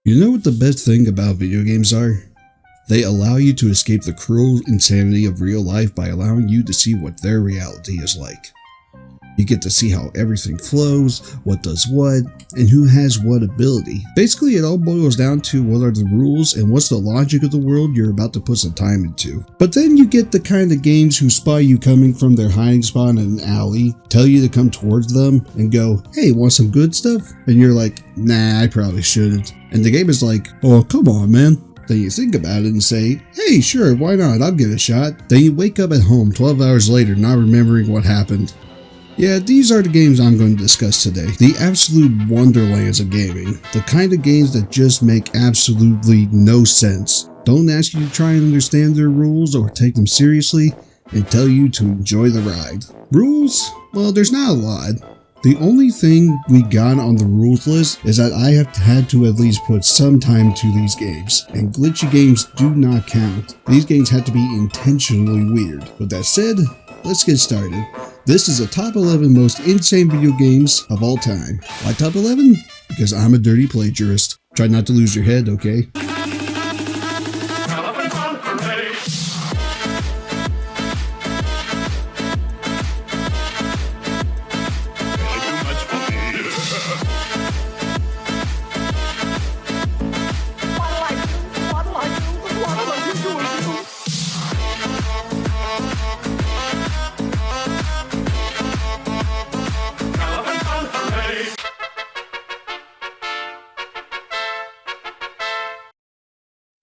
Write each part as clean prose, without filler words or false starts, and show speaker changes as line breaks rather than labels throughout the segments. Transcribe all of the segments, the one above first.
You know what the best thing about video games are? They allow you to escape the cruel insanity of real life by allowing you to see what their reality is like. You get to see how everything flows, what does what, and who has what ability. Basically, it all boils down to what are the rules and what's the logic of the world you're about to put some time into. But then you get the kind of games who spy you coming from their hiding spot in an alley, tell you to come towards them, and go, "Hey, want some good stuff?" And you're like, "Nah, I probably shouldn't." And the game is like, "Oh, come on, man." Then you think about it and say, "Hey, sure, why not? I'll give it a shot." Then you wake up at home 12 hours later not remembering what happened. Yeah, these are the games I'm going to discuss today. The absolute wonderlands of gaming. The kind of games that just make absolutely no sense. Don't ask you to try and understand their rules or take them seriously, and tell you to enjoy the ride. Rules? Well, there's not a lot. The only thing we got on the rules list is that I have had to at least put some time to these games, and glitchy games do not count. These games have to be intentionally weird. With that said, let's get started. This is the top 11 most insane video games of all time. Why top 11? Because I'm a dirty plagiarist. Try not to lose your head, okay?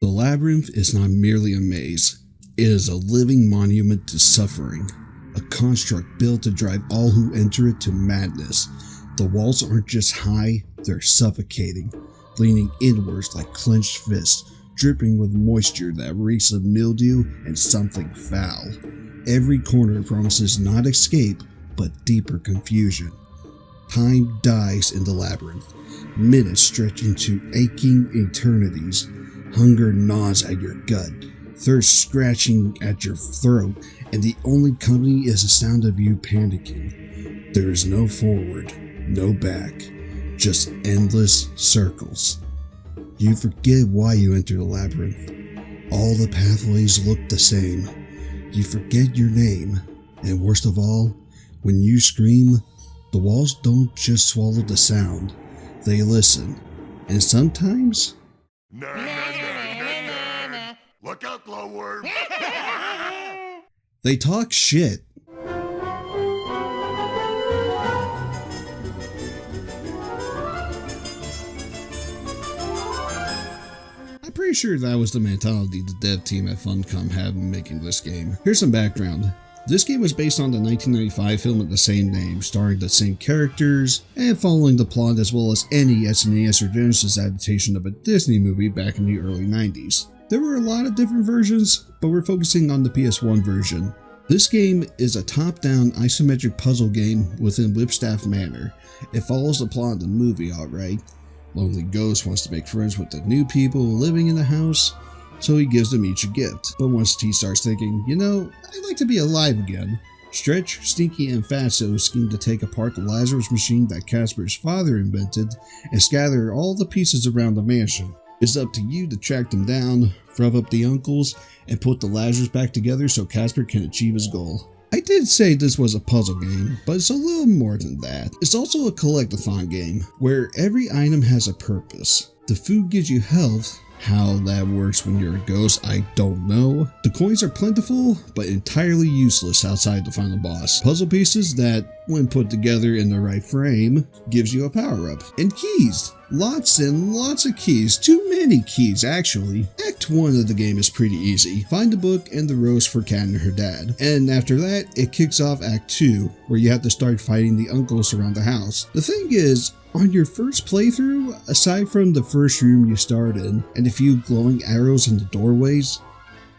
The Labyrinth is not merely a maze, it is a living monument to suffering, a construct built to drive all who enter it to madness. The walls aren't just high, they're suffocating, leaning inwards like clenched fists, dripping with moisture that reeks of mildew and something foul. Every corner promises not escape, but deeper confusion. Time dies in the labyrinth, minutes stretch into aching eternities. Hunger gnaws at your gut, thirst scratching at your throat, and the only company is the sound of you panicking. There is no forward, no back, just endless circles. You forget why you enter the labyrinth. All the pathways look the same. You forget your name, and worst of all, when you scream, the walls don't just swallow the sound, they listen, and sometimes
look out, glowworm!
they talk shit. I'm pretty sure that was the mentality the dev team at Funcom had in making this game. Here's some background. This game was based on the 1995 film of the same name, starring the same characters, and following the plot as well as any SNES or Genesis adaptation of a Disney movie back in the early 90s. There were a lot of different versions, but we're focusing on the PS1 version. This game is a top-down isometric puzzle game within Whipstaff Manor. It follows the plot of the movie, alright. Lonely Ghost wants to make friends with the new people living in the house, so he gives them each a gift. But once he starts thinking, I'd like to be alive again, Stretch, Stinky, and Fatso scheme to take apart the Lazarus machine that Casper's father invented and scatter all the pieces around the mansion. It's up to you to track them down, rev up the uncles, and put the Lazarus back together so Casper can achieve his goal. I did say this was a puzzle game, but it's a little more than that. It's also a collectathon game, where every item has a purpose. The food gives you health. How that works when you're a ghost, I don't know. The coins are plentiful, but entirely useless outside the final boss. Puzzle pieces that, when put together in the right frame, gives you a power-up. And keys. Lots and lots of keys. Too many keys, actually. Act 1 of the game is pretty easy. Find a book and the rose for Cat and her dad. And after that, it kicks off Act 2, where you have to start fighting the uncles around the house. The thing is, on your first playthrough, aside from the first room you start in, and a few glowing arrows in the doorways,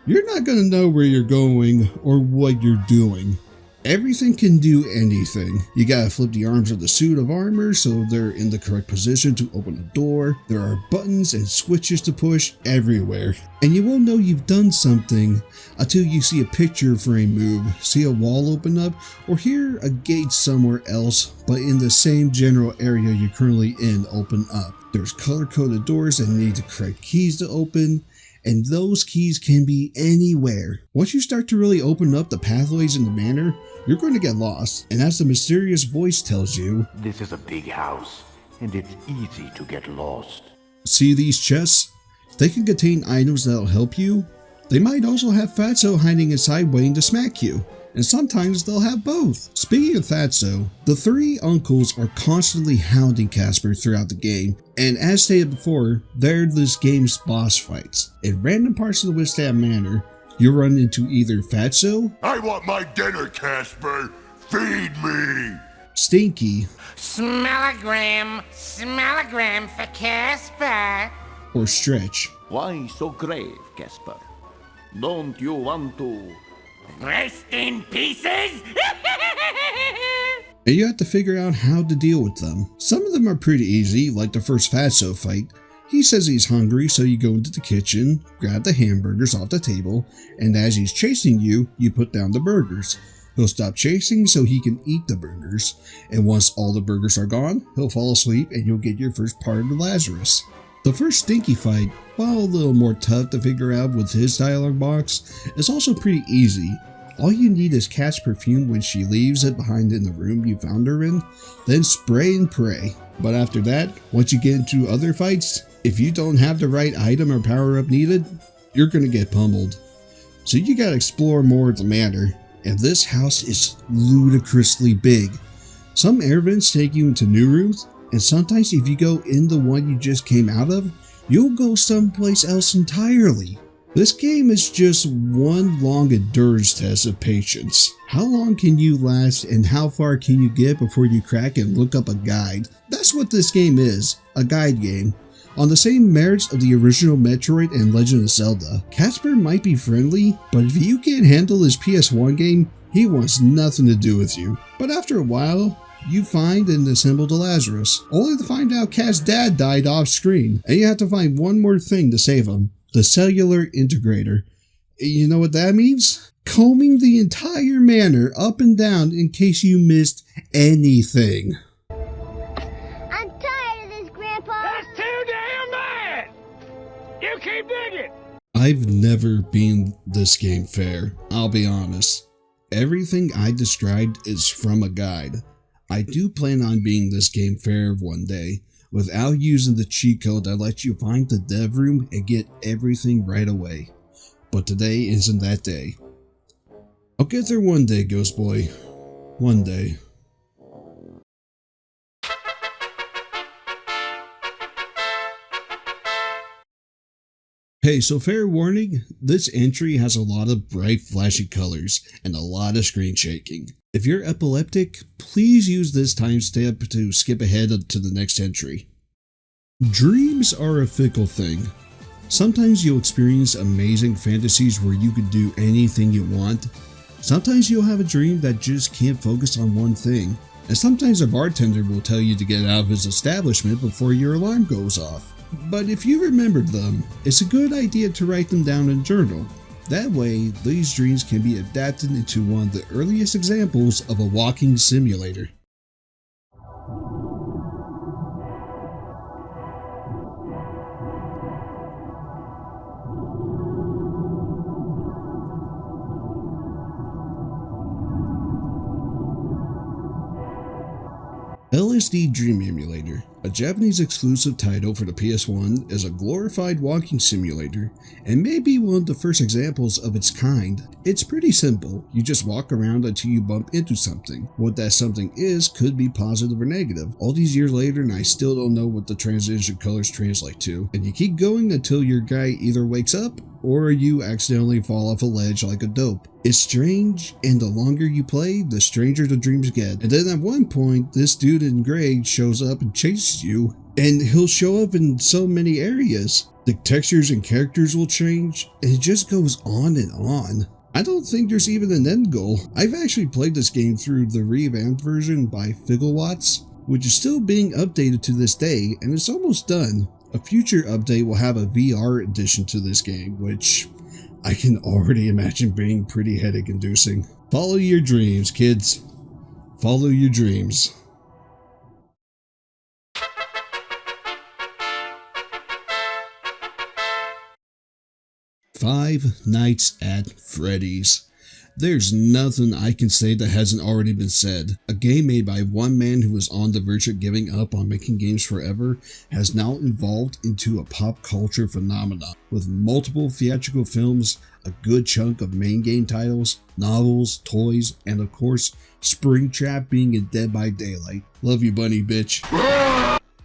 you're not gonna know where you're going or what you're doing. Everything can do anything. You gotta flip the arms of the suit of armor so they're in the correct position to open a door. There are buttons and switches to push everywhere. And you won't know you've done something until you see a picture frame move, see a wall open up, or hear a gate somewhere else but in the same general area you're currently in open up. There's color-coded doors that need the correct keys to open, and those keys can be anywhere. Once you start to really open up the pathways in the manor, you're going to get lost, and as the mysterious voice tells you,
This is a big house, and it's easy to get lost.
see these chests? They can contain items that'll help you. They might also have Fatso hiding inside waiting to smack you, and sometimes they'll have both. Speaking of Fatso, the three uncles are constantly hounding Casper throughout the game, and as stated before, they're this game's boss fights. In random parts of the Wistad Manor, you'll run into either Fatso,
I want my dinner, Casper. Feed me.
Stinky,
Smellogram for Casper.
or Stretch.
Why so grave, Casper? Don't you want to?
Rest in pieces?
And you have to figure out how to deal with them. Some of them are pretty easy, like the first Fatso fight. He says he's hungry, so you go into the kitchen, grab the hamburgers off the table, and as he's chasing you, you put down the burgers. He'll stop chasing so he can eat the burgers, and once all the burgers are gone, he'll fall asleep and you'll get your first part of the Lazarus. The first Stinky fight, while a little more tough to figure out with his dialogue box, is also pretty easy. All you need is Cat's perfume when she leaves it behind in the room you found her in, then spray and pray. But after that, once you get into other fights, if you don't have the right item or power up needed, you're gonna get pummeled. So you gotta explore more of the manor, and this house is ludicrously big. Some air vents take you into new rooms, and sometimes if you go in the one you just came out of, you'll go someplace else entirely. This game is just one long endurance test of patience. How long can you last and how far can you get before you crack and look up a guide? That's what this game is, a guide game. On the same merits of the original Metroid and Legend of Zelda, Casper might be friendly, but if you can't handle his PS1 game, he wants nothing to do with you. But after a while, you find and assemble the Lazarus, only to find out Cat's dad died off screen, and you have to find one more thing to save him, the cellular integrator. You know what that means? Combing the entire manor up and down in case you missed anything.
I'm tired of this, Grandpa.
That's too damn bad! You keep digging!
I've never been this game fair, I'll be honest. Everything I described is from a guide. I do plan on being this game fair one day, without using the cheat code that lets you find the dev room and get everything right away. But today isn't that day. I'll get there one day, Ghost Boy. One day. Hey, so fair warning, this entry has a lot of bright flashy colors and a lot of screen shaking. If you're epileptic, please use this timestamp to skip ahead to the next entry. Dreams are a fickle thing. Sometimes you'll experience amazing fantasies where you can do anything you want. Sometimes you'll have a dream that just can't focus on one thing. And sometimes a bartender will tell you to get out of his establishment before your alarm goes off. But if you remembered them, it's a good idea to write them down in a journal. That way, these dreams can be adapted into one of the earliest examples of a walking simulator. LSD Dream Emulator, a Japanese exclusive title for the PS1, is a glorified walking simulator and may be one of the first examples of its kind. It's pretty simple, you just walk around until you bump into something. What that something is could be positive or negative. All these years later and I still don't know what the transition colors translate to, and you keep going until your guy either wakes up or you accidentally fall off a ledge like a dope. It's strange, and the longer you play, the stranger the dreams get. And then at one point, this dude in gray shows up and chases you, and he'll show up in so many areas. The textures and characters will change, and it just goes on and on. I don't think there's even an end goal. I've actually played this game through the revamped version by Figglewatts, which is still being updated to this day, and it's almost done. A future update will have a VR addition to this game, which I can already imagine being pretty headache-inducing. Follow your dreams, kids. Follow your dreams. Five Nights at Freddy's. There's nothing I can say that hasn't already been said. A game made by one man who was on the verge of giving up on making games forever has now evolved into a pop culture phenomenon, with multiple theatrical films, a good chunk of main game titles, novels, toys, and of course, Springtrap being in Dead by Daylight. Love you, bunny bitch.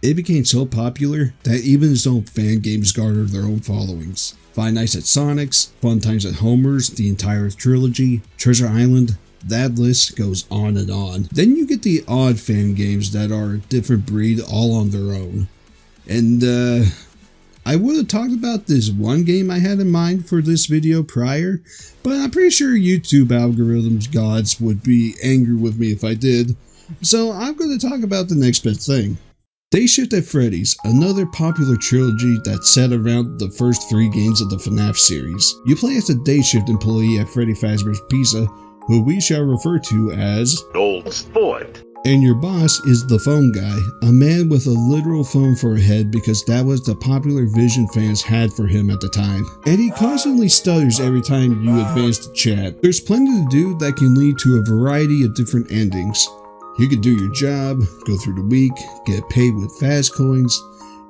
It became so popular that even its own fan games garnered their own followings. Five Nights at Sonic's, Fun Times at Homer's, the entire trilogy, Treasure Island, that list goes on and on. Then you get the odd fan games that are a different breed all on their own. And I would have talked about this one game I had in mind for this video prior, but I'm pretty sure YouTube algorithms gods would be angry with me if I did. So I'm going to talk about the next best thing. Day Shift at Freddy's, another popular trilogy that's set around the first 3 games of the FNAF series. You play as a day shift employee at Freddy Fazbear's Pizza, who we shall refer to as
Old Sport.
And your boss is the phone guy, a man with a literal phone for a head because that was the popular vision fans had for him at the time. And he constantly stutters every time you advance to chat. There's plenty to do that can lead to a variety of different endings. You could do your job, go through the week, get paid with fast coins,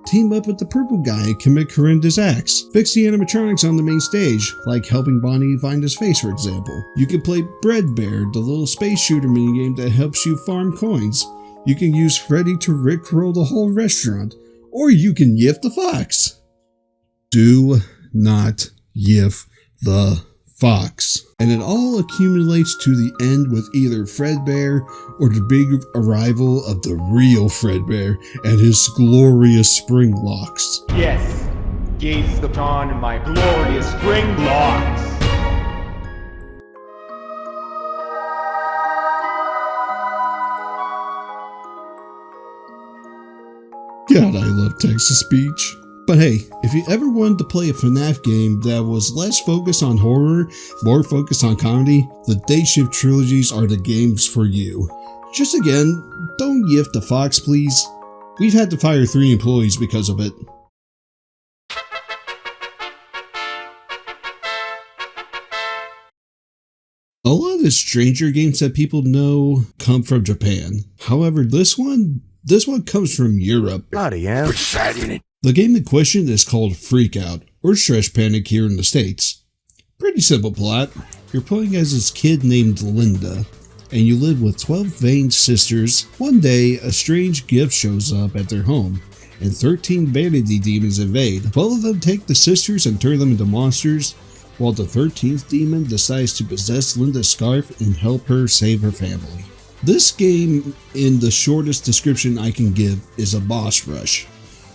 team up with the purple guy and commit horrendous acts, fix the animatronics on the main stage, like helping Bonnie find his face for example. You can play Bread Bear, the little space shooter minigame that helps you farm coins. You can use Freddy to rickroll the whole restaurant, or you can yiff the fox. Do not yiff the fox. And it all accumulates to the end with either Fredbear or the big arrival of the real Fredbear and his glorious spring locks.
Yes, gaze upon my glorious spring locks.
God, I love text-to-speech. But hey, if you ever wanted to play a FNAF game that was less focused on horror, more focused on comedy, the Day Shift trilogies are the games for you. Just again, don't yiff the fox please. We've had to fire 3 employees because of it. A lot of the stranger games that people know come from Japan. However, this one comes from Europe.
Bloody hell.
The game in question is called Freak Out, or Stretch Panic here in the States. Pretty simple plot. You're playing as this kid named Linda, and you live with 12 vain sisters. One day, a strange gift shows up at their home, and 13 vanity demons invade. 12 of them take the sisters and turn them into monsters, while the 13th demon decides to possess Linda's scarf and help her save her family. This game, in the shortest description I can give, is a boss rush.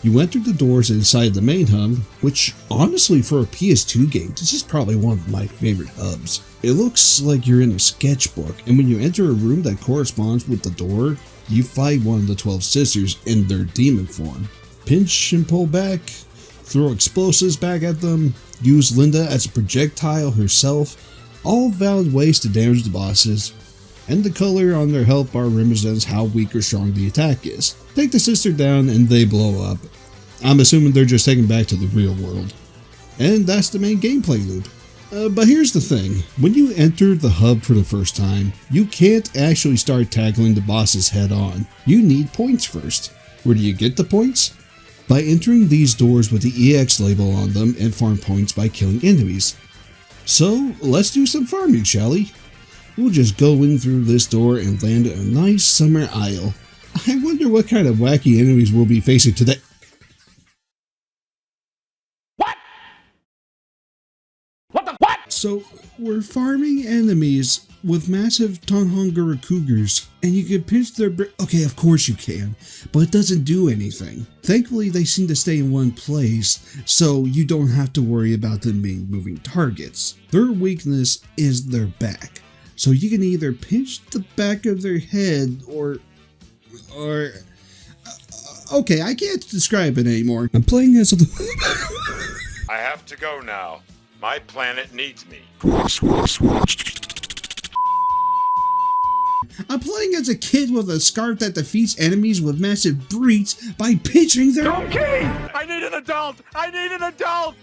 You enter the doors inside the main hub, which honestly for a PS2 game, this is probably one of my favorite hubs. It looks like you're in a sketchbook, and when you enter a room that corresponds with the door, you fight one of the 12 sisters in their demon form. Pinch and pull back, throw explosives back at them, use Linda as a projectile herself, all valid ways to damage the bosses, and the color on their health bar represents how weak or strong the attack is. Take the sister down and they blow up. I'm assuming they're just taken back to the real world. And that's the main gameplay loop. But here's the thing, when you enter the hub for the first time, you can't actually start tackling the bosses head on. You need points first. Where do you get the points? By entering these doors with the EX label on them and farm points by killing enemies. So let's do some farming, shall we? We'll just go in through this door and land in a nice summer isle. I wonder what kind of wacky enemies we'll be facing today.
What? What the what?
So, we're farming enemies with massive Tonhongara cougars, and you can pinch their okay, of course you can, but it doesn't do anything. Thankfully, they seem to stay in one place, so you don't have to worry about them being moving targets. Their weakness is their back. So you can either pinch the back of their head or okay, I can't describe it anymore. I'm playing as a
I have to go now. My planet needs me.
I'm playing as a kid with a scarf that defeats enemies with massive breeds by pinching their...
Don't kill me! I need an adult! I need an adult!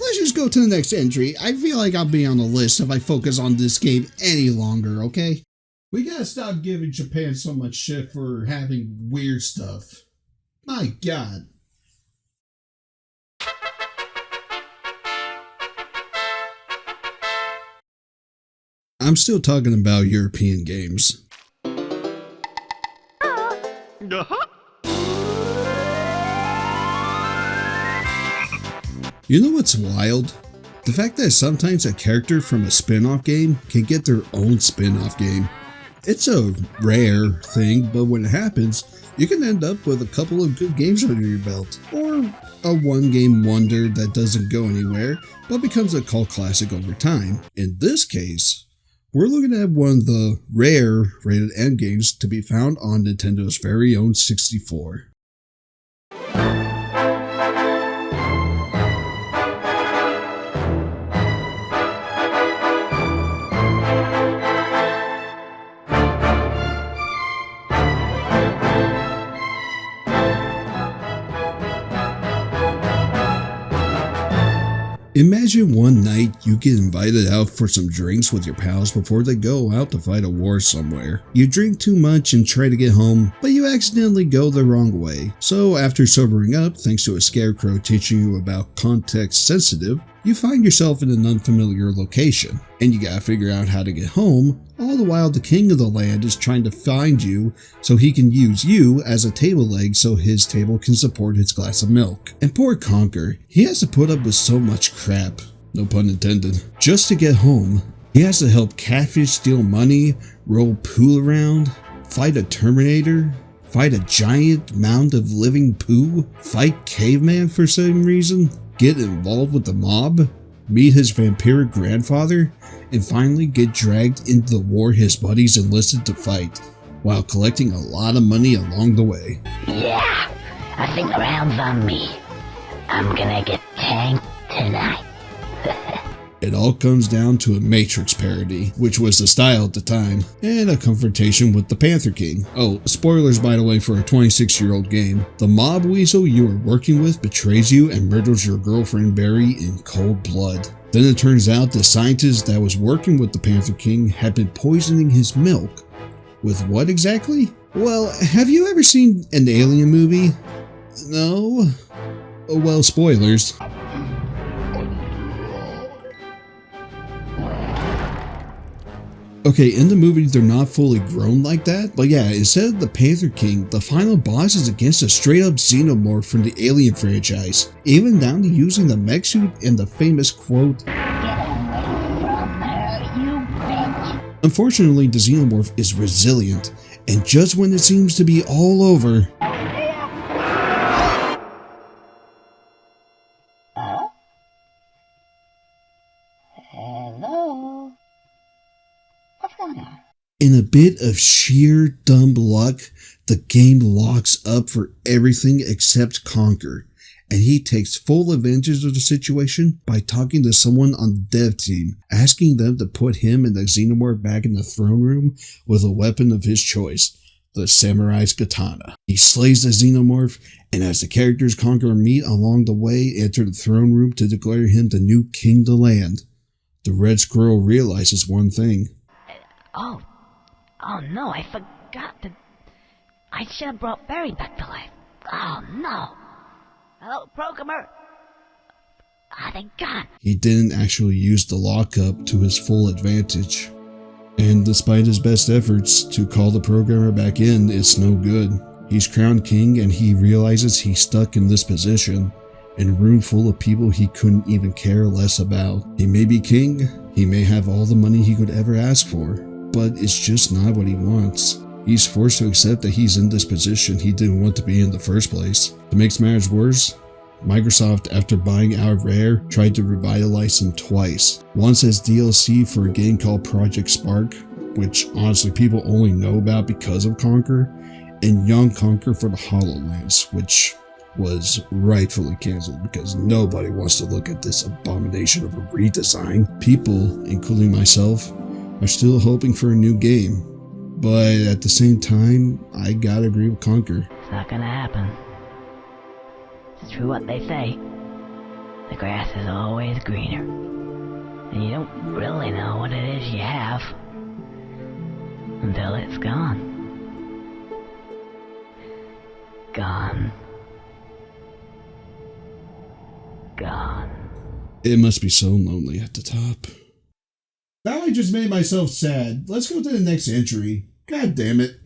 let's just go to the next entry. I feel like I'll be on the list if I focus on this game any longer, okay? We gotta stop giving Japan so much shit for having weird stuff. My god. I'm still talking about European games. You know what's wild? The fact that sometimes a character from a spin-off game can get their own spin-off game. It's a rare thing, but when it happens, you can end up with a couple of good games under your belt, or a one-game wonder that doesn't go anywhere, but becomes a cult classic over time. In this case, we're looking at one of the rare rated M games to be found on Nintendo's very own 64. Imagine one night you get invited out for some drinks with your pals before they go out to fight a war somewhere. You drink too much and try to get home, but you accidentally go the wrong way. So after sobering up, thanks to a scarecrow teaching you about context sensitive, you find yourself in an unfamiliar location, and you gotta figure out how to get home, all the while the king of the land is trying to find you so he can use you as a table leg so his table can support his glass of milk. And poor Conker, he has to put up with so much crap, no pun intended, just to get home. He has to help catfish steal money, roll poo around, fight a Terminator, fight a giant mound of living poo, fight caveman for some reason, get involved with the mob, meet his vampiric grandfather, and finally get dragged into the war his buddies enlisted to fight, while collecting a lot of money along the way.
Yeah, I think the round's on me. I'm gonna get tanked tonight.
It all comes down to a Matrix parody, which was the style at the time, and a confrontation with the Panther King. Oh, spoilers by the way for a 26-year-old game. The mob weasel you are working with betrays you and murders your girlfriend Barry in cold blood. Then it turns out the scientist that was working with the Panther King had been poisoning his milk. With what exactly? Well, have you ever seen an Alien movie? No? Oh, well, spoilers. Okay, in the movie they're not fully grown like that, but yeah, instead of the Panther King, the final boss is against a straight up xenomorph from the Alien franchise, even down to using the mech suit and the famous quote, "Get away from her, you bitch." Unfortunately, the xenomorph is resilient, and just when it seems to be all over,
Hello? What's going on?
in a bit of sheer dumb luck, the game locks up for everything except Conker, and he takes full advantage of the situation by talking to someone on the dev team, asking them to put him and the xenomorph back in the throne room with a weapon of his choice, the samurai's katana. He slays the xenomorph, and as the characters Conker meet along the way enter the throne room to declare him the new king of the land, the red squirrel realizes one thing.
Oh no, I forgot to... I should have brought Barry back to life. Oh no. Hello, programmer. Thank God.
He didn't actually use the lockup to his full advantage. And despite his best efforts to call the programmer back in, it's no good. He's crowned king and he realizes he's stuck in this position, in a room full of people he couldn't even care less about. He may be king, he may have all the money he could ever ask for, but it's just not what he wants. He's forced to accept that he's in this position he didn't want to be in the first place. To make matters worse, Microsoft, after buying out Rare, tried to revitalize him twice. Once as DLC for a game called Project Spark, which honestly people only know about because of Conker, and Young Conker for the HoloLens, which was rightfully cancelled because nobody wants to look at this abomination of a redesign. People, including myself, are still hoping for a new game, but at the same time, I gotta agree with Conker.
It's not gonna happen. It's true what they say. the grass is always greener. And you don't really know what it is you have until it's gone. Gone. Gone.
It must be so lonely at the top. Now I just made myself sad. Let's go to the next entry. God damn it.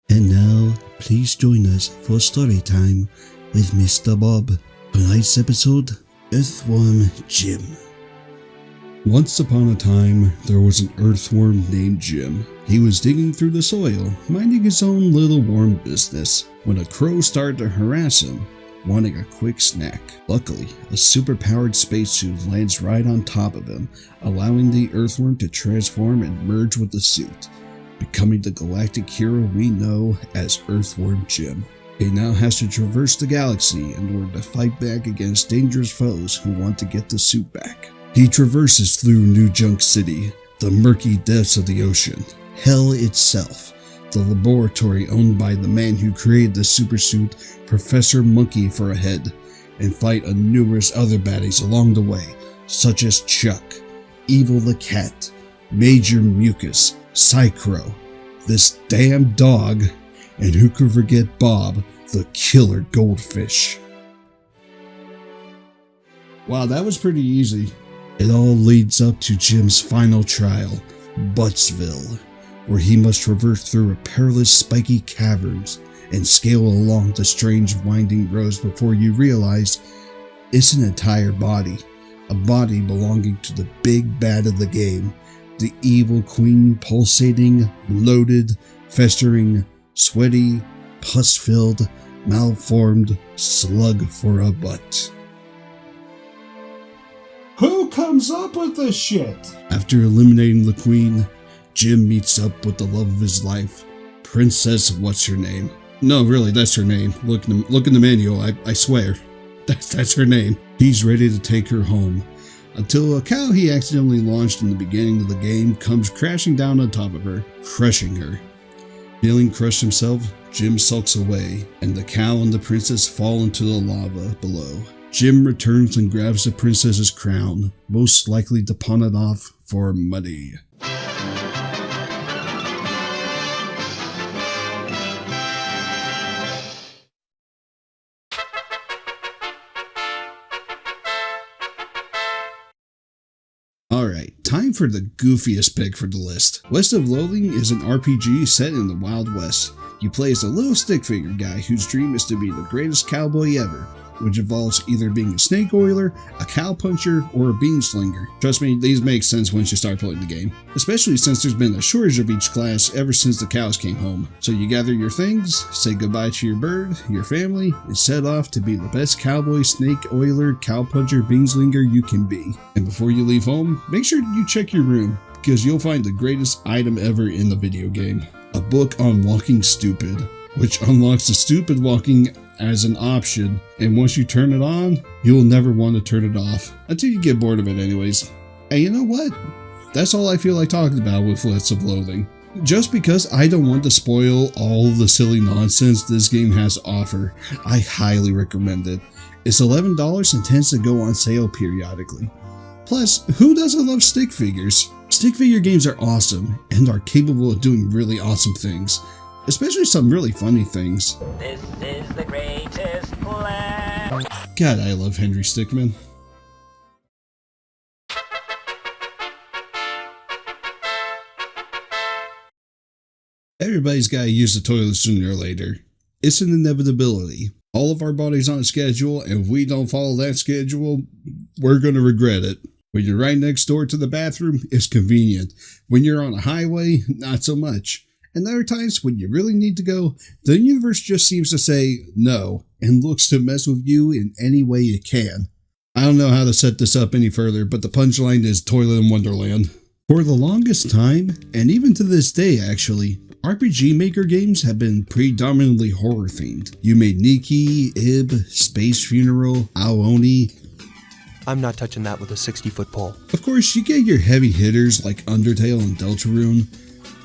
And now, please join us for story time with Mr. Bob. Tonight's episode, Earthworm Jim. Once upon a time, there was an earthworm named Jim. He was digging through the soil, minding his own little worm business, when a crow started to harass him, wanting a quick snack. Luckily, a super-powered spacesuit lands right on top of him, allowing the earthworm to transform and merge with the suit, becoming the galactic hero we know as Earthworm Jim. He now has to traverse the galaxy in order to fight back against dangerous foes who want to get the suit back. He traverses through New Junk City, the murky depths of the ocean, hell itself, the laboratory owned by the man who created the supersuit, Professor Monkey, for a head, and fight numerous other baddies along the way, such as Chuck, Evil the Cat, Major Mucus, Psychro, this damn dog, and who could forget Bob, the killer goldfish. Wow, that was pretty easy. It all leads up to Jim's final trial, Buttsville, where he must traverse through a perilous spiky caverns and scale along the strange winding roads before you realize it's an entire body, a body belonging to the big bad of the game, the evil queen, pulsating, loaded, festering, sweaty, pus-filled, malformed slug for a butt. Who comes up with this shit? After eliminating the queen, Jim meets up with the love of his life, Princess What's Her Name. No, really, that's her name. Look in the manual, I swear. That's her name. He's ready to take her home, until a cow he accidentally launched in the beginning of the game comes crashing down on top of her, crushing her. Feeling crushed himself, Jim sulks away, and the cow and the princess fall into the lava below. Jim returns and grabs the princess's crown, most likely to pawn it off for money. Alright, time for the goofiest pick for the list. West of Loathing is an RPG set in the Wild West. You play as a little stick figure guy whose dream is to be the greatest cowboy ever, which involves either being a snake oiler, a cowpuncher, or a bean slinger. Trust me, these make sense once you start playing the game, especially since there's been a shortage of each class ever since the cows came home. So you gather your things, say goodbye to your bird, your family, and set off to be the best cowboy, snake oiler, cowpuncher, bean slinger you can be. And before you leave home, make sure you check your room, because you'll find the greatest item ever in the video game. A book on walking stupid, which unlocks the stupid walking as an option, and once you turn it on, you'll never want to turn it off, until you get bored of it anyways. And you know what? That's all I feel like talking about with West of Loathing. Just because I don't want to spoil all the silly nonsense this game has to offer, I highly recommend it. It's $11 and tends to go on sale periodically. Plus, who doesn't love stick figures? Stick figure games are awesome, and are capable of doing really awesome things. Especially some really funny things.
This is the greatest land.
God, I love Henry Stickmin. Everybody's gotta use the toilet sooner or later. It's an inevitability. All of our bodies on a schedule, and if we don't follow that schedule, we're gonna regret it. When you're right next door to the bathroom, it's convenient. When you're on a highway, not so much. And there are times when you really need to go, the universe just seems to say no, and looks to mess with you in any way it can. I don't know how to set this up any further, but the punchline is Toilet in Wonderland. For the longest time, and even to this day actually, RPG Maker games have been predominantly horror themed. You made Nikki, Ib, Space Funeral, Aoni.
I'm not touching that with a 60-foot pole.
Of course, you get your heavy hitters like Undertale and Deltarune.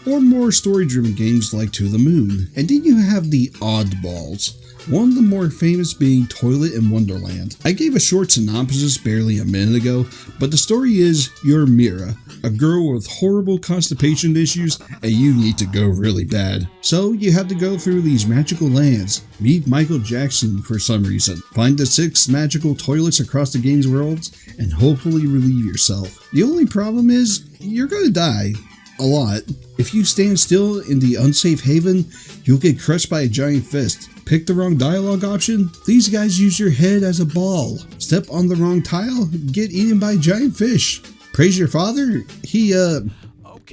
or more story-driven games like To the Moon. And then you have the oddballs, one of the more famous being Toilet in Wonderland. I gave a short synopsis barely a minute ago, but the story is you're Mira, a girl with horrible constipation issues, and you need to go really bad. So you have to go through these magical lands, meet Michael Jackson for some reason, find the 6 magical toilets across the game's worlds, and hopefully relieve yourself. The only problem is, you're gonna die. A lot. If you stand still in the unsafe haven, you'll get crushed by a giant fist. Pick the wrong dialogue option, these guys use your head as a ball. Step on the wrong tile, get eaten by a giant fish. Praise your father? He, I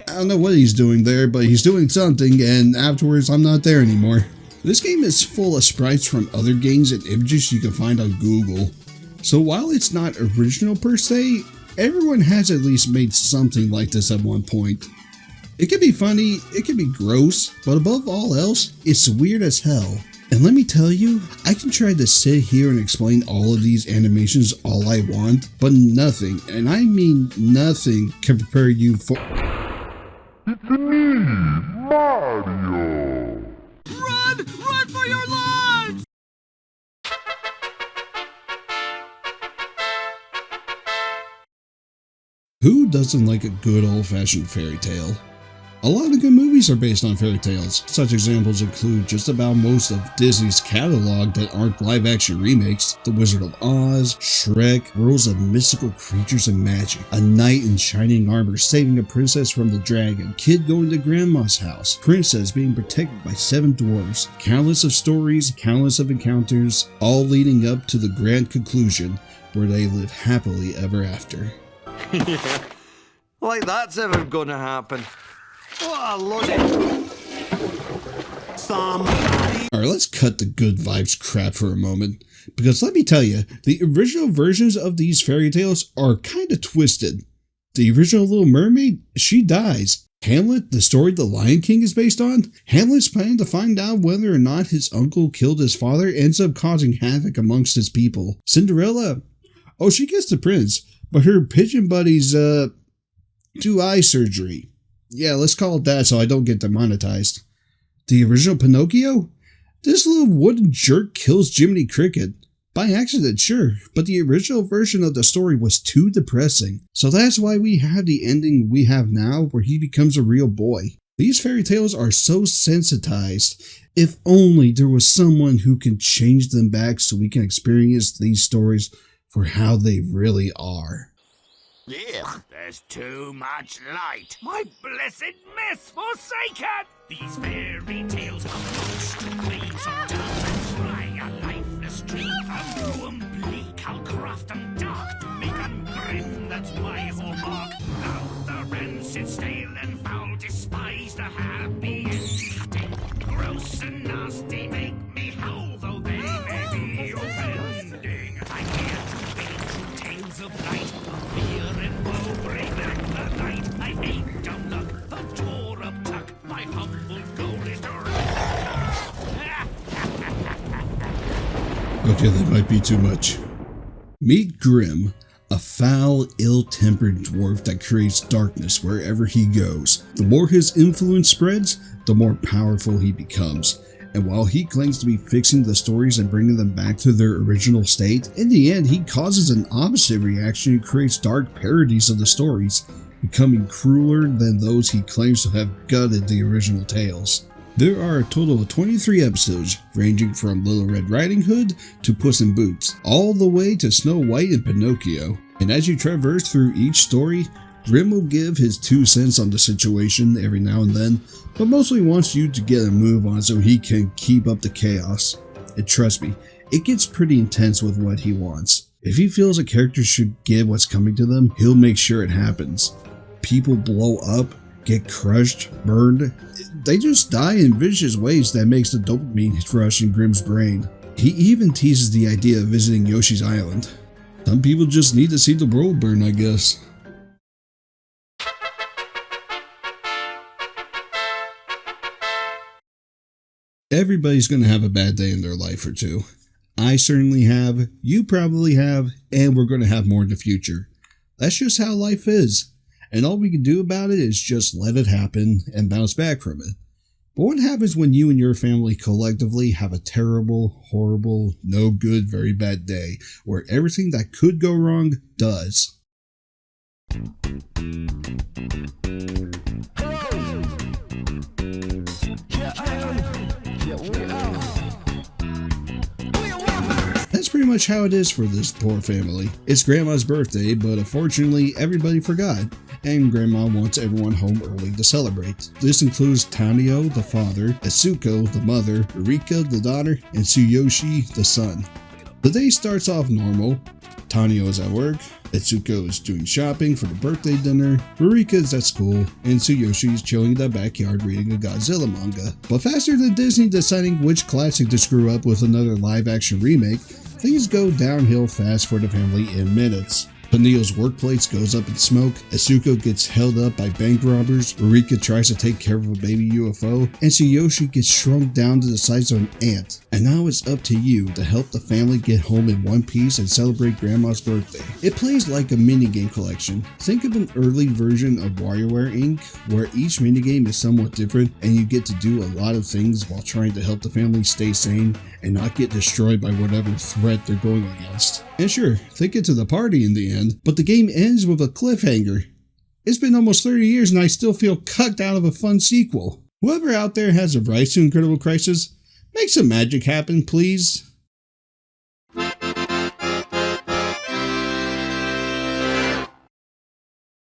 don't know what he's doing there, but he's doing something, and afterwards I'm not there anymore. This game is full of sprites from other games and images you can find on Google. So while it's not original per se, everyone has at least made something like this at one point. It can be funny, it can be gross, but above all else, it's weird as hell. And let me tell you, I can try to sit here and explain all of these animations all I want, but nothing, and I mean nothing, can prepare you for—
It's me, Mario!
Run! Run for your lives!
Who doesn't like a good old-fashioned fairy tale? A lot of good movies are based on fairy tales. Such examples include just about most of Disney's catalog that aren't live-action remakes: The Wizard of Oz, Shrek, worlds of mystical creatures and magic, a knight in shining armor saving a princess from the dragon, kid going to grandma's house, princess being protected by 7 dwarves, countless of stories, countless of encounters, all leading up to the grand conclusion where they live happily ever after.
Like that's ever gonna happen. What a load of— Somebody.
Alright, let's cut the good vibes crap for a moment, because let me tell you, the original versions of these fairy tales are kinda twisted. The original Little Mermaid, she dies. Hamlet, the story the Lion King is based on, Hamlet's planning to find out whether or not his uncle killed his father, ends up causing havoc amongst his people. Cinderella, oh, she gets the prince, but her pigeon buddies, do eye surgery. Yeah, let's call it that so I don't get demonetized. The original Pinocchio? This little wooden jerk kills Jiminy Cricket. By accident, sure, but the original version of the story was too depressing. So that's why we have the ending we have now, where he becomes a real boy. These fairy tales are so sensitized. If only there was someone who can change them back so we can experience these stories for how they really are.
Ugh, there's too much light. My blessed miss forsaken! These fairy tales are most ways of dark and fly a lifeless dream. Through 'em bleak, I'll craft 'em dark to make 'em grim. That's my hallmark. Now the rancid, stale and foul, despise the happy ending. Gross and nasty make me howl, though they may be offending. I'm here to read true tales of light, of fear and woe, bring back the night. I hate dumb luck, a tore-up tuck. My humble goal is to
Okay, that might be too much. Meet Grimm, a foul, ill-tempered dwarf that creates darkness wherever he goes. The more his influence spreads, the more powerful he becomes. And while he claims to be fixing the stories and bringing them back to their original state, in the end he causes an opposite reaction and creates dark parodies of the stories, becoming crueler than those he claims to have gutted the original tales. There are a total of 23 episodes, ranging from Little Red Riding Hood to Puss in Boots, all the way to Snow White and Pinocchio. And as you traverse through each story, Grimm will give his 2 cents on the situation every now and then, but mostly wants you to get a move on so he can keep up the chaos. And trust me, it gets pretty intense with what he wants. If he feels a character should get what's coming to them, he'll make sure it happens. People blow up, get crushed, burned. They just die in vicious ways that makes the dopamine rush in Grimm's brain. He even teases the idea of visiting Yoshi's Island. Some people just need to see the world burn, I guess. Everybody's going to have a bad day in their life or two. I certainly have, you probably have, and we're going to have more in the future. That's just how life is. and all we can do about it is just let it happen and bounce back from it. But what happens when you and your family collectively have a terrible, horrible, no good, very bad day, where everything that could go wrong does? That's pretty much how it is for this poor family. It's Grandma's birthday, but unfortunately everybody forgot, and Grandma wants everyone home early to celebrate. This includes Tanio, the father, Atsuko, the mother, Rika, the daughter, and Tsuyoshi, the son. The day starts off normal. Tanio is at work, Atsuko is doing shopping for the birthday dinner, Rika is at school, and Tsuyoshi is chilling in the backyard reading a Godzilla manga. But faster than Disney deciding which classic to screw up with another live-action remake, things go downhill fast for the family in minutes. Tanio's workplace goes up in smoke, Atsuko gets held up by bank robbers, Rika tries to take care of a baby UFO, and Tsuyoshi gets shrunk down to the size of an ant. And now it's up to you to help the family get home in one piece and celebrate Grandma's birthday. It plays like a minigame collection. Think of an early version of WarioWare Inc., where each minigame is somewhat different and you get to do a lot of things while trying to help the family stay sane and not get destroyed by whatever threat they're going against. And sure, they get to the party in the end, but the game ends with a cliffhanger. It's been almost 30 years and I still feel cucked out of a fun sequel. Whoever out there has the rights to Incredible Crisis, make some magic happen, please.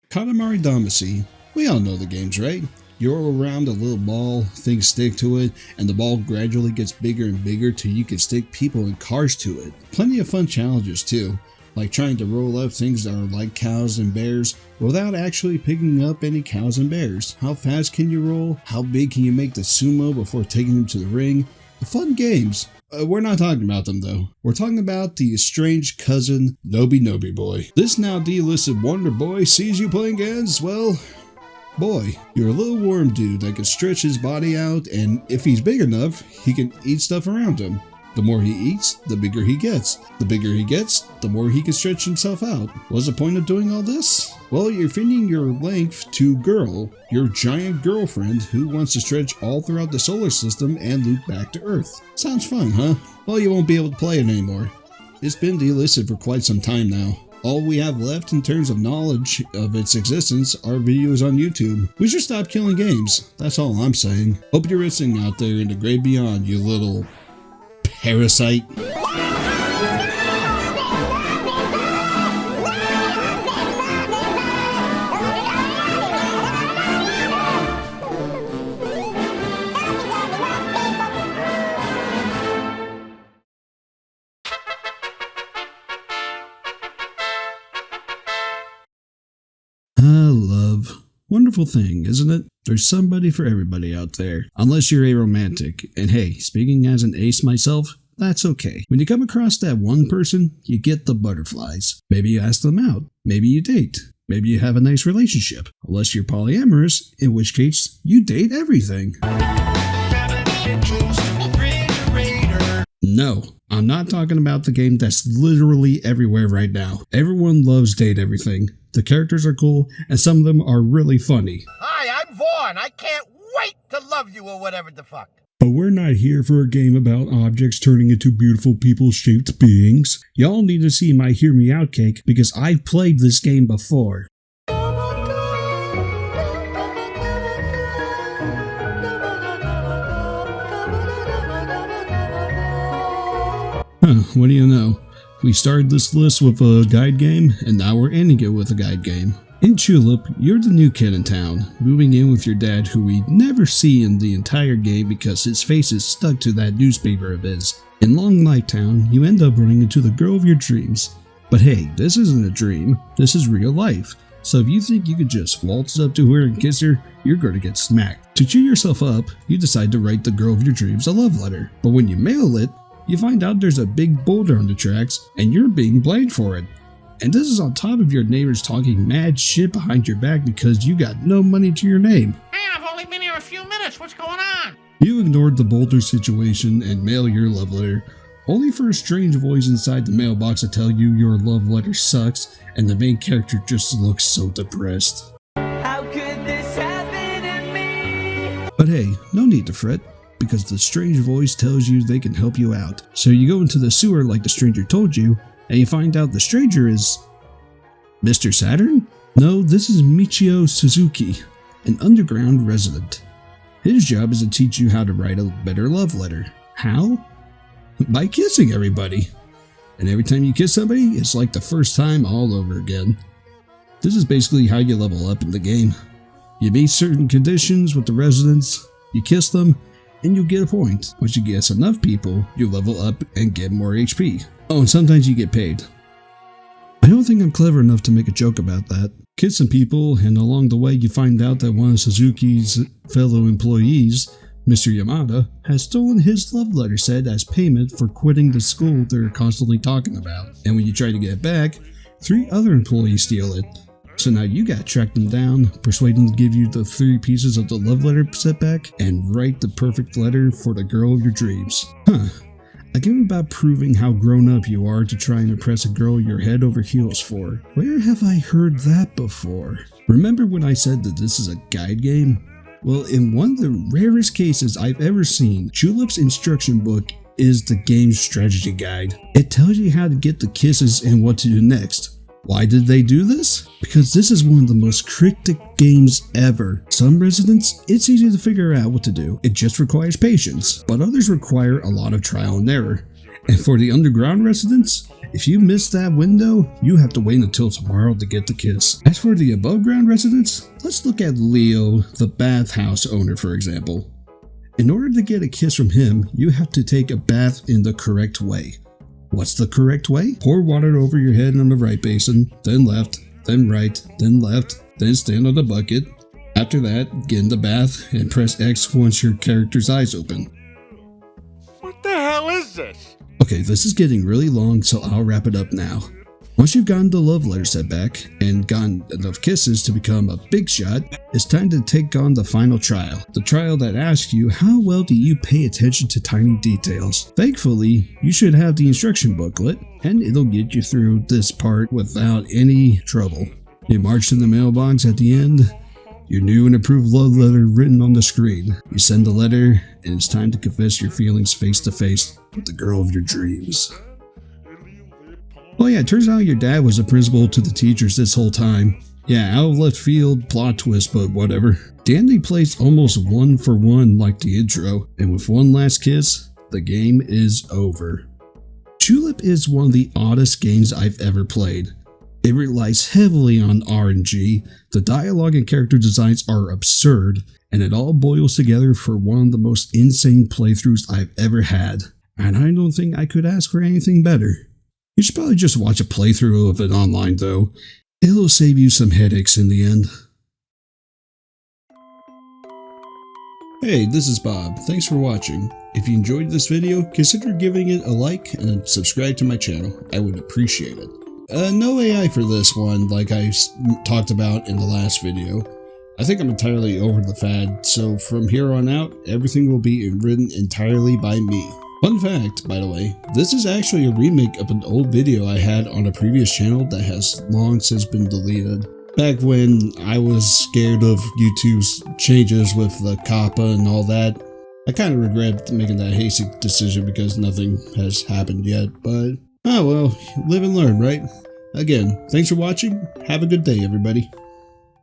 Katamari Damacy. We all know the games, right? You roll around a little ball, things stick to it, and the ball gradually gets bigger and bigger till you can stick people and cars to it. Plenty of fun challenges too, like trying to roll up things that are like cows and bears without actually picking up any cows and bears. How fast can you roll? How big can you make the sumo before taking them to the ring? The fun games. We're not talking about them though. We're talking about the estranged cousin, Nobi Nobi Boy. This now delisted wonder boy sees you playing games, well, boy, you're a little worm dude that can stretch his body out, and if he's big enough, he can eat stuff around him. The more he eats, the bigger he gets. The bigger he gets, the more he can stretch himself out. What's the point of doing all this? Well, you're feeding your length to Girl, your giant girlfriend who wants to stretch all throughout the solar system and loop back to Earth. Sounds fun, huh? Well, you won't be able to play it anymore. It's been delisted for quite some time now. All we have left in terms of knowledge of its existence are videos on YouTube. We should stop killing games. That's all I'm saying. Hope you're listening out there in the great beyond, you little parasite. Love. Wonderful thing, isn't it? There's somebody for everybody out there. Unless you're a romantic. And hey, speaking as an ace myself, that's okay. When you come across that one person, you get the butterflies. Maybe you ask them out. Maybe you date. Maybe you have a nice relationship. Unless you're polyamorous, in which case, you date everything. No, I'm not talking about the game that's literally everywhere right now. Everyone loves Date Everything. The characters are cool, and some of them are really funny.
Hi, I'm Vaughn. I can't wait to love you or whatever the fuck.
But we're not here for a game about objects turning into beautiful people-shaped beings. Y'all need to see my Hear Me Out cake because I've played this game before. What do you know? We started this list with a guide game, and now we're ending it with a guide game. In Tulip, you're the new kid in town, moving in with your dad who we never see in the entire game because his face is stuck to that newspaper of his. In Long Light Town, you end up running into the girl of your dreams. But hey, this isn't a dream, this is real life. So if you think you could just waltz up to her and kiss her, you're going to get smacked. To cheer yourself up, you decide to write the girl of your dreams a love letter. But when you mail it, you find out there's a big boulder on the tracks, and you're being blamed for it. And this is on top of your neighbors talking mad shit behind your back because you got no money to your name.
Hey, I've only been here a few minutes. What's going on?
You ignored the boulder situation and mail your love letter, only for a strange voice inside the mailbox to tell you your love letter sucks and the main character just looks so depressed. But hey, no need to fret, because the strange voice tells you they can help you out. So you go into the sewer like the stranger told you, and you find out the stranger is... Mr. Saturn? No, this is Michio Suzuki, an underground resident. His job is to teach you how to write a better love letter. How? By kissing everybody. And every time you kiss somebody, it's like the first time all over again. This is basically how you level up in the game. You meet certain conditions with the residents, you kiss them, and you get a point. Once you kiss enough people, you level up and get more HP. Oh, and sometimes you get paid. I don't think I'm clever enough to make a joke about that. Kiss some people, and along the way you find out that one of Suzuki's fellow employees, Mr. Yamada, has stolen his love letter set as payment for quitting the school they're constantly talking about. And when you try to get it back, 3 other employees steal it. So now you gotta track them down, persuade them to give you the 3 pieces of the love letter set back, and write the perfect letter for the girl of your dreams. A game about proving how grown up you are to try and impress a girl you're head over heels for. Where have I heard that before? Remember when I said that this is a guide game? Well, in one of the rarest cases I've ever seen, Julep's instruction book is the game's strategy guide. It tells you how to get the kisses and what to do next. Why did they do this? Because this is one of the most cryptic games ever. Some residents, it's easy to figure out what to do. It just requires patience, but others require a lot of trial and error. And for the underground residents, if you miss that window, you have to wait until tomorrow to get the kiss. As for the above ground residents, let's look at Leo, the bathhouse owner, for example. In order to get a kiss from him, you have to take a bath in the correct way. What's the correct way? Pour water over your head on the right basin, then left, then right, then left, then stand on the bucket. After that, get in the bath and press X once your character's eyes open.
What the hell is this?
Okay, this is getting really long, so I'll wrap it up now. Once you've gotten the love letter set back and gotten enough kisses to become a big shot, it's time to take on the final trial. The trial that asks you how well do you pay attention to tiny details. Thankfully, you should have the instruction booklet, and it'll get you through this part without any trouble. You march to the mailbox at the end, your new and approved love letter written on the screen. You send the letter, and it's time to confess your feelings face to face with the girl of your dreams. Oh yeah, it turns out your dad was a principal to the teachers this whole time. Yeah, out of left field, plot twist, but whatever. Dandy plays almost 1 for 1 like the intro, and with one last kiss, the game is over. Julep is one of the oddest games I've ever played. It relies heavily on RNG, the dialogue and character designs are absurd, and it all boils together for one of the most insane playthroughs I've ever had. And I don't think I could ask for anything better. You should probably just watch a playthrough of it online though. It'll save you some headaches in the end. Hey, this is Bob. Thanks for watching. If you enjoyed this video, consider giving it a like and subscribe to my channel. I would appreciate it. No AI for this one like I talked about in the last video. I think I'm entirely over the fad, so from here on out, everything will be written entirely by me. Fun fact, by the way, this is actually a remake of an old video I had on a previous channel that has long since been deleted. Back when I was scared of YouTube's changes with the COPPA and all that. I kind of regret making that hasty decision because nothing has happened yet, but oh well, live and learn, right? Again, thanks for watching, have a good day everybody.